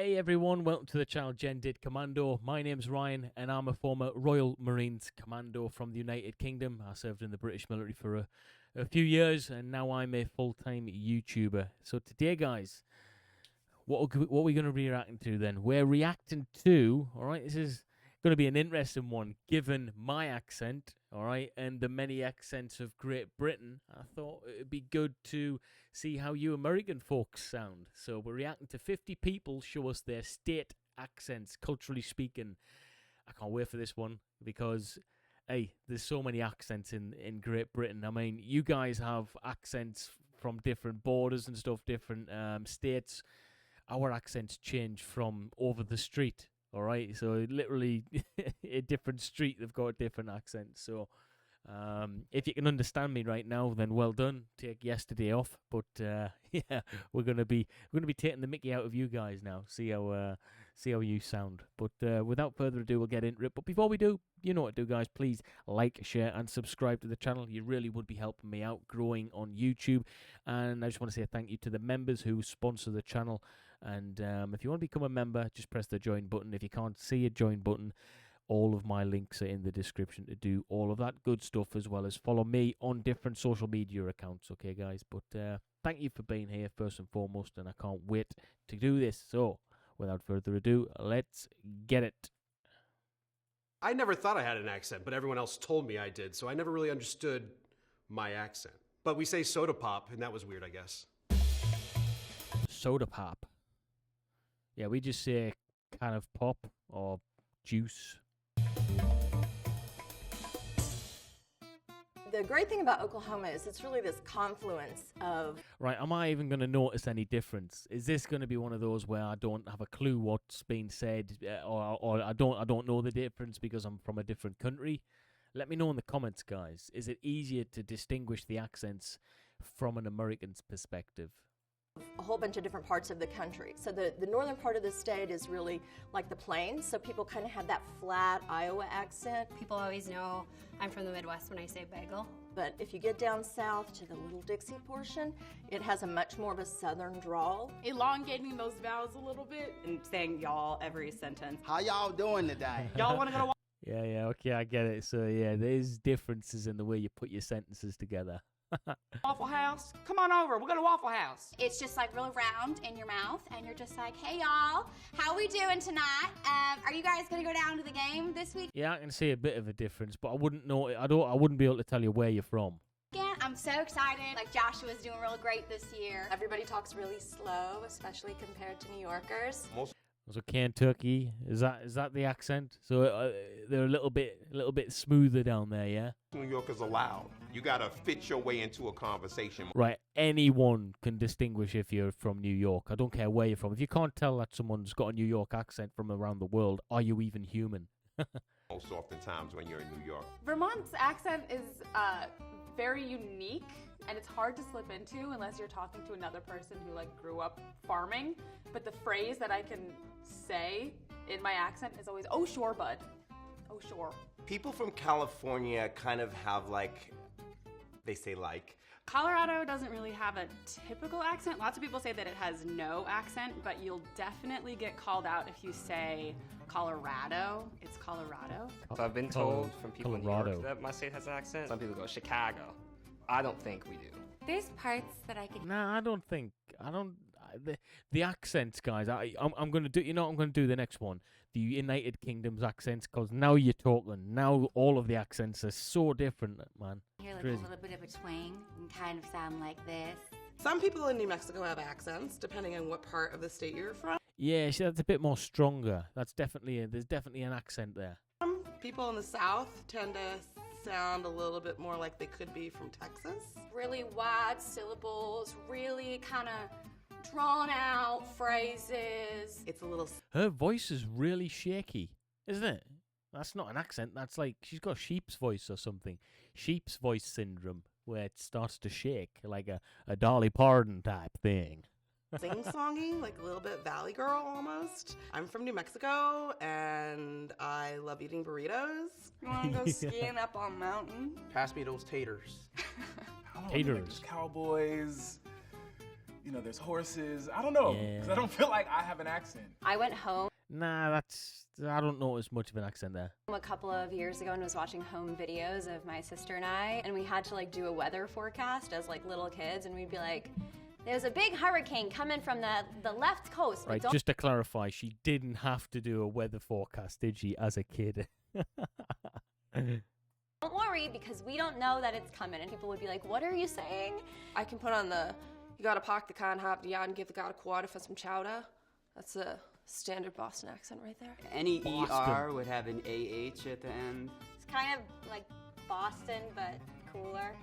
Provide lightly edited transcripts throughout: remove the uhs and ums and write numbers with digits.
Hey everyone, welcome to the channel Dit Commando. My name's Ryan and I'm a former Royal Marines Commando from the United Kingdom. I served in the British military for a few years and now I'm a full-time YouTuber. So today guys, what are we going to be reacting to then? We're reacting to, alright, this is going to be an interesting one given my accent, alright, and the many accents of Great Britain. I thought it'd be good to see how you American folks sound. So we're reacting to 50 people show us their state accents, culturally speaking. I can't wait for this one because, hey, there's so many accents in Great Britain. I mean, you guys have accents from different borders and stuff, different states. Our accents change from over the street. All right, so literally a different street, they've got a different accent. So if you can understand me right now, then well done. Take yesterday off, but yeah, we're gonna be taking the mickey out of you guys now. See how you sound. But without further ado, we'll get into it. But before we do, you know what to do, guys. Please like, share, and subscribe to the channel. You really would be helping me out growing on YouTube. And I just want to say thank you to the members who sponsor the channel. And if you want to become a member, just press the join button. If you can't see a join button, all of my links are in the description to do all of that good stuff, as well as follow me on different social media accounts. Okay, guys? But thank you for being here, first and foremost, and I can't wait to do this. So, without further ado, let's get it. I never thought I had an accent, but everyone else told me I did, so I never really understood my accent. But we say soda pop, and that was weird, I guess. Soda pop. Yeah, we just say kind of pop or juice. The great thing about Oklahoma is it's really this confluence of... Right, am I even going to notice any difference? Is this going to be one of those where I don't have a clue what's being said, or I don't know the difference because I'm from a different country? Let me know in the comments, guys. Is it easier to distinguish the accents from an American's perspective? A whole bunch of different parts of the country. So the northern part of the state is really like the plains, so people kind of have that flat Iowa accent. People always know I'm from the Midwest when I say bagel. But if you get down south to the Little Dixie portion, it has a much more of a southern drawl. Elongating those vowels a little bit and saying y'all every sentence. How y'all doing today? Y'all want to go to Yeah, okay, I get it. So yeah, there's differences in the way you put your sentences together. Waffle House? Come on over, we'll go to Waffle House. It's just like really round in your mouth, and you're just like, hey y'all, how we doing tonight? Are you guys gonna go down to the game this week? Yeah, I can see a bit of a difference, but I wouldn't know. I wouldn't be able to tell you where you're from. Again, I'm so excited. Like Joshua's doing real great this year. Everybody talks really slow, especially compared to New Yorkers. So Kentucky, is that the accent? So they're a little bit smoother down there, yeah. New Yorkers are loud. You gotta fit your way into a conversation. Right, anyone can distinguish if you're from New York. I don't care where you're from. If you can't tell that someone's got a New York accent from around the world, are you even human? Most oftentimes when you're in New York. Vermont's accent is very unique, and it's hard to slip into unless you're talking to another person who like grew up farming. But the phrase that I can say in my accent is always, oh sure, bud. Oh sure. People from California kind of have like, they say like. Colorado doesn't really have a typical accent. Lots of people say that it has no accent, but you'll definitely get called out if you say Colorado. It's Colorado. So I've been told from people in New Colorado. York that my state has an accent. Some people go Chicago. I don't think we do. There's parts that I could... Nah, I don't. The accents, guys. I'm gonna do. You know, what I'm gonna do the next one. The United Kingdom's accents, because now you're talking. Now all of the accents are so different, man. Hear like Crazy. a little bit of a twang and kind of sound like this. Some people in New Mexico have accents, depending on what part of the state you're from. Yeah, see, that's a bit more stronger. That's definitely there's definitely an accent there. People in the South tend to sound a little bit more like they could be from Texas. Really wide syllables, really kind of drawn out phrases. It's a little... Her voice is really shaky, isn't it? That's not an accent. That's like she's got sheep's voice or something. Sheep's voice syndrome, where it starts to shake like a Dolly Parton type thing. Sing-songy, like a little bit Valley Girl almost. I'm from New Mexico, and I love eating burritos. You want to go skiing up on mountain? Pass me those taters. Taters. Cowboys. you know, there's horses. I don't know, because I don't feel like I have an accent. I went home Nah, I don't notice much of an accent there. a couple of years ago and was watching home videos of my sister and I, and we had to like do a weather forecast as like little kids, and we'd be like, there's a big hurricane coming from the left coast. but Right, don't just to clarify, she didn't have to do a weather forecast, did she, as a kid? Don't worry, because we don't know that it's coming. And people would be like, what are you saying? I can put on you gotta park the car and hop the yard and give the guy a quarter for some chowder. That's a standard Boston accent right there. Any Boston. ER would have an AH at the end. It's kind of like Boston, but cooler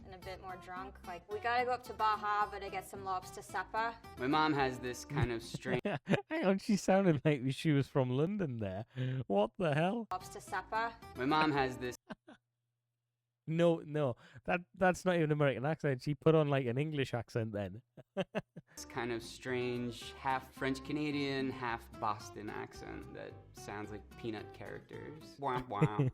and a bit more drunk. Like, we gotta go up to Bar Harbor to get some lobster supper. My mom has this kind of strange Hang on, she sounded like she was from London there. What the hell? Lobster supper. My mom has this No, that's not even an American accent. She put on like an English accent then. kind of strange half French Canadian, half Boston accent that sounds like peanut characters. Womp womp.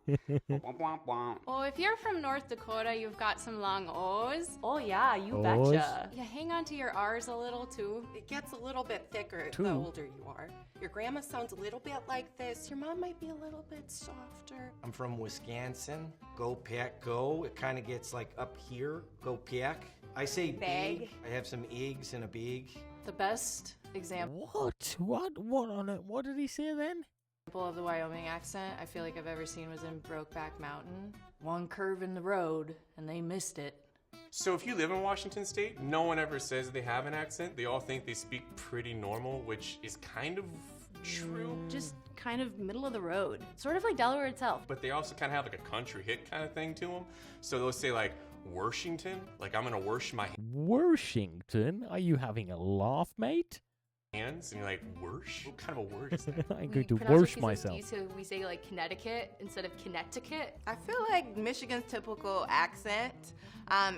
Womp womp womp. Well, if you're from North Dakota, you've got some long O's. Oh yeah, you O's? betcha. You hang on to your R's a little too. It gets a little bit thicker Too. the older you are. Your grandma sounds a little bit like this. Your mom might be a little bit softer. I'm from Wisconsin. Go pack, go. It kind of gets like up here. Go pack. I say big. I have some eggs in a bag. The best example What on it? What did he say then? of the Wyoming accent I feel like I've ever seen was in Brokeback Mountain. One curve in the road, and they missed it. So if you live in Washington State, no one ever says they have an accent. They all think they speak pretty normal, which is kind of true. Just kind of middle of the road. Sort of like Delaware itself. But they also kind of have like a country hit kind of thing to them. So they'll say like, Worshington? Like, I'm gonna worsh my Worshington? Are you having a laugh, mate? hands. And you're like, worsh? What kind of a word is that? I'm going to pronounce worsh our T's and myself. C's, so we say like Connecticut instead of Connecticut. I feel like Michigan's typical accent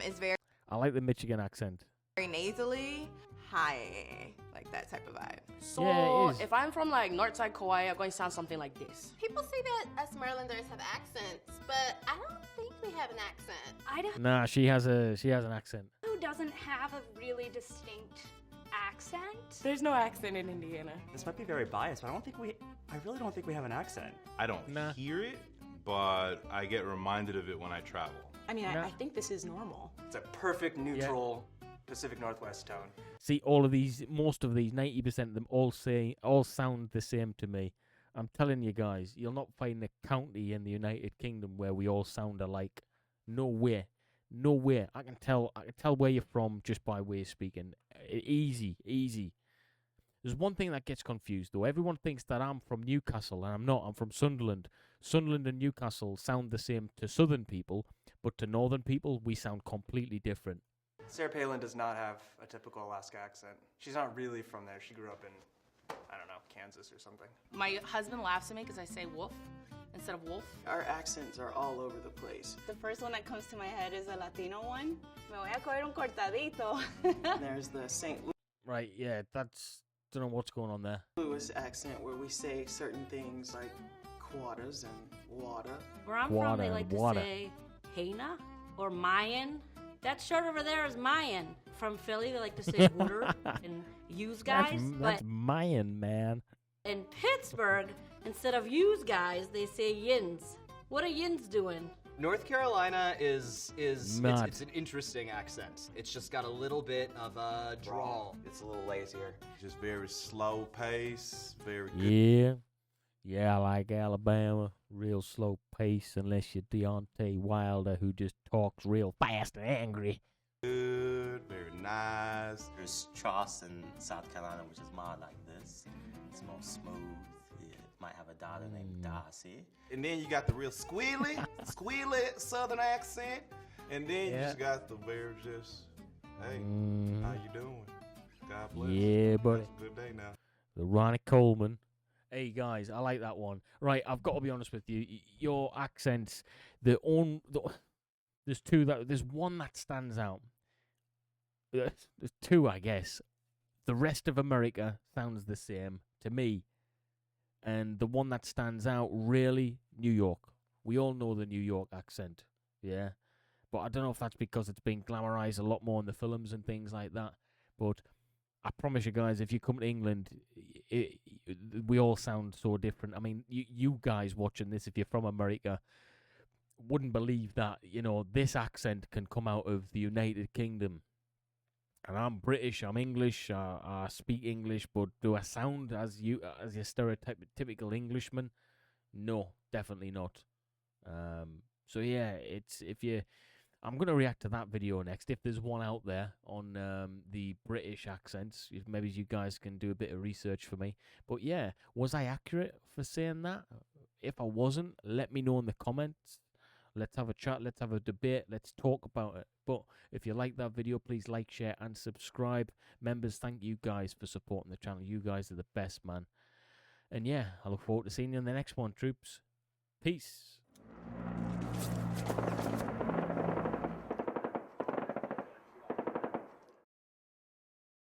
is very I like the Michigan accent. nasally, high, like that type of vibe. So Yeah, it is. if I'm from like Northside Kauai, I'm going to sound something like this. People say that us Marylanders have accents, but I don't think we have an accent. I don't. Nah, she has an accent. Who doesn't have a really distinct accent? There's no accent in Indiana. This might be very biased, but I really don't think we have an accent. I don't hear it, but I get reminded of it when I travel. I mean, I think this is normal. It's a perfect neutral Pacific Northwest tone. See, most of these, 90% of them all sound the same to me. I'm telling you guys, you'll not find a county in the United Kingdom where we all sound alike. No way. I can tell where you're from just by way of speaking. Easy. There's one thing that gets confused though. Everyone thinks that I'm from Newcastle, and I'm not. I'm from Sunderland. Sunderland and Newcastle sound the same to southern people, but to northern people, we sound completely different. Sarah Palin does not have a typical Alaska accent. She's not really from there. She grew up in, I don't know, Kansas or something. My husband laughs at me because I say wolf instead of wolf. Our accents are all over the place. The first one that comes to my head is a Latino one. Me voy a coger un cortadito. There's the St. Right, yeah, don't know what's going on there. Louis accent where we say certain things like quarters and water. Where I'm from, they like to say Hena or Mayan. That shirt over there is Mayan. From Philly, they like to say water and use guys. That's Mayan, man. In Pittsburgh, instead of use guys, they say yins. What are yins doing? North Carolina is it's Not. an interesting accent. It's just got a little bit of a drawl. It's a little lazier. Just very slow pace, very good. Yeah, I like Alabama. Real slow pace, unless you're Deontay Wilder, who just talks real fast and angry. Good, very nice. There's Charleston, South Carolina, which is more like this. It's more smooth. It might have a daughter named Darcy. And then you got the real squealy southern accent. And then you just got the very just, hey, how you doing? God bless. Yeah, buddy. It's a good day now. The Ronnie Coleman. Hey guys, I like that one. Right, I've got to be honest with you. Your accents, there's one that stands out. There's two, I guess. The rest of America sounds the same to me. And the one that stands out, really, New York. We all know the New York accent, yeah? But I don't know if that's because it's been glamorized a lot more in the films and things like that. But I promise you guys, if you come to England, we all sound so different. I mean, you guys watching this, if you're from America, wouldn't believe that, you know, this accent can come out of the United Kingdom. And I'm British, I'm English, I speak English, but do I sound as your stereotypical Englishman? No, definitely not. So yeah, I'm going to react to that video next, if there's one out there on the British accents. If maybe you guys can do a bit of research for me. But yeah, was I accurate for saying that? If I wasn't, let me know in the comments. Let's have a chat, let's have a debate, let's talk about it. But if you like that video, please like, share, and subscribe. Members, thank you guys for supporting the channel. You guys are the best, man. And yeah, I look forward to seeing you in the next one, troops. Peace.